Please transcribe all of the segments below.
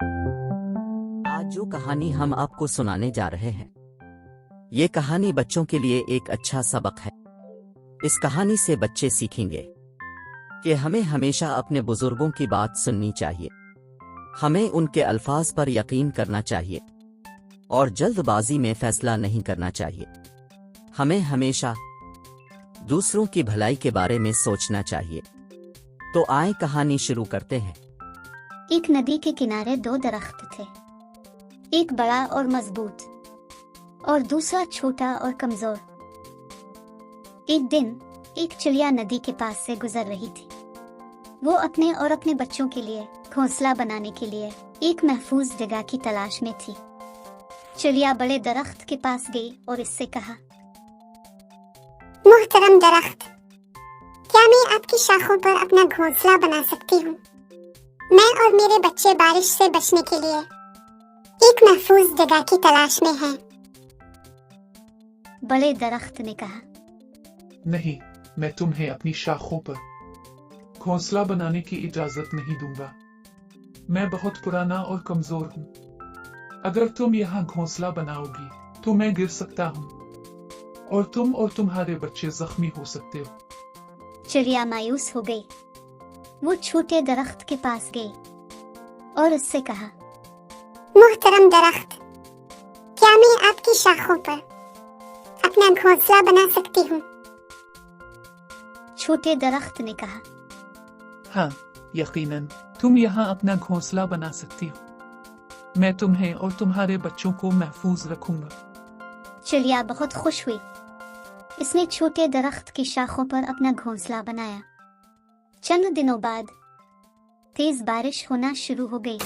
आज जो कहानी हम आपको सुनाने जा रहे हैं, ये कहानी बच्चों के लिए एक अच्छा सबक है। इस कहानी से बच्चे सीखेंगे कि हमें हमेशा अपने बुजुर्गों की बात सुननी चाहिए, हमें उनके अल्फाज पर यकीन करना चाहिए और जल्दबाजी में फैसला नहीं करना चाहिए। हमें हमेशा दूसरों की भलाई के बारे में सोचना चाहिए। तो आए कहानी शुरू करते हैं। एक नदी के किनारे दो दरख्त थे, एक बड़ा और मजबूत और दूसरा छोटा और कमजोर। एक दिन एक चिड़िया नदी के पास से गुजर रही थी। वो अपने और अपने बच्चों के लिए घोंसला बनाने के लिए एक महफूज जगह की तलाश में थी। चिड़िया बड़े दरख्त के पास गई और इससे कहा, मुहतरम दरख्त, क्या मैं आपकी शाखों पर अपना घोंसला बना सकती हूँ? मैं और मेरे बच्चे बारिश से बचने के लिए एक महफूज जगह की तलाश में हैं। बड़े दरख्त ने कहा, नहीं, मैं तुम्हें अपनी शाखों पर घोंसला बनाने की इजाजत नहीं दूंगा। मैं बहुत पुराना और कमजोर हूँ। अगर तुम यहाँ घोंसला बनाओगी तो मैं गिर सकता हूँ और तुम और तुम्हारे बच्चे जख्मी हो सकते हो। चिड़िया मायूस हो गई। वो छोटे दरख्त के पास गई और उससे कहा, मुहतरम दरख्त, क्या मैं आपकी शाखों पर अपना घोंसला बना सकती हूँ? छोटे दरख्त ने कहा, हाँ, यकीनन तुम यहाँ अपना घोंसला बना सकती हो। मैं तुम्हें और तुम्हारे बच्चों को महफूज रखूंगा। चिड़िया बहुत खुश हुई। इसने छोटे दरख्त की शाखों पर अपना घोंसला बनाया। चंद दिनों बाद तेज बारिश होना शुरू हो गई।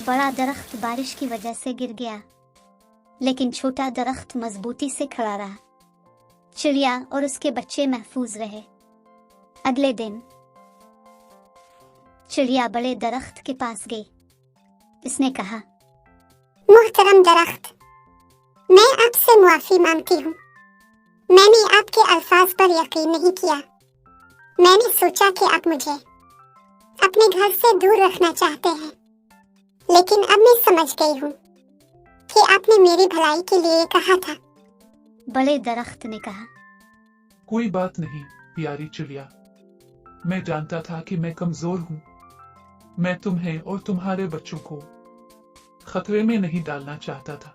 बड़ा दरख्त बारिश की वजह से गिर गया, लेकिन छोटा दरख्त मजबूती से खड़ा रहा। चिड़िया और उसके बच्चे महफूज रहे। अगले दिन चिड़िया बड़े दरख्त के पास गई। इसने कहा, मुहतरम दरख्त, मैं आपसे मुआफी मांगती हूँ। मैंने आपके अल्फाज पर यकीन नहीं किया। मैंने सोचा कि आप मुझे अपने घर से दूर रखना चाहते हैं, लेकिन अब मैं समझ गई हूँ कि आपने मेरी भलाई के लिए कहा था। बड़े दरख्त ने कहा, कोई बात नहीं प्यारी चिड़िया, मैं जानता था कि मैं कमजोर हूँ। मैं तुम्हें और तुम्हारे बच्चों को खतरे में नहीं डालना चाहता था।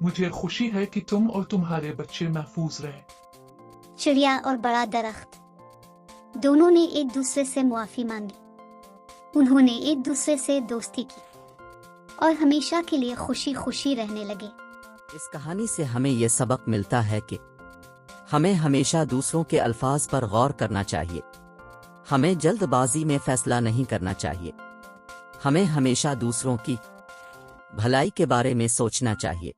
मुझे खुशी है कि तुम और तुम्हारे बच्चे महफूज रहे। चिड़िया और बड़ा दरख्त दोनों ने एक दूसरे से मुआफी मांगी। उन्होंने एक दूसरे से दोस्ती की और हमेशा के लिए खुशी खुशी रहने लगे। इस कहानी से हमें यह सबक मिलता है कि हमें हमेशा दूसरों के अल्फाज पर गौर करना चाहिए, हमें जल्दबाजी में फैसला नहीं करना चाहिए, हमें हमेशा दूसरों की भलाई के बारे में सोचना चाहिए।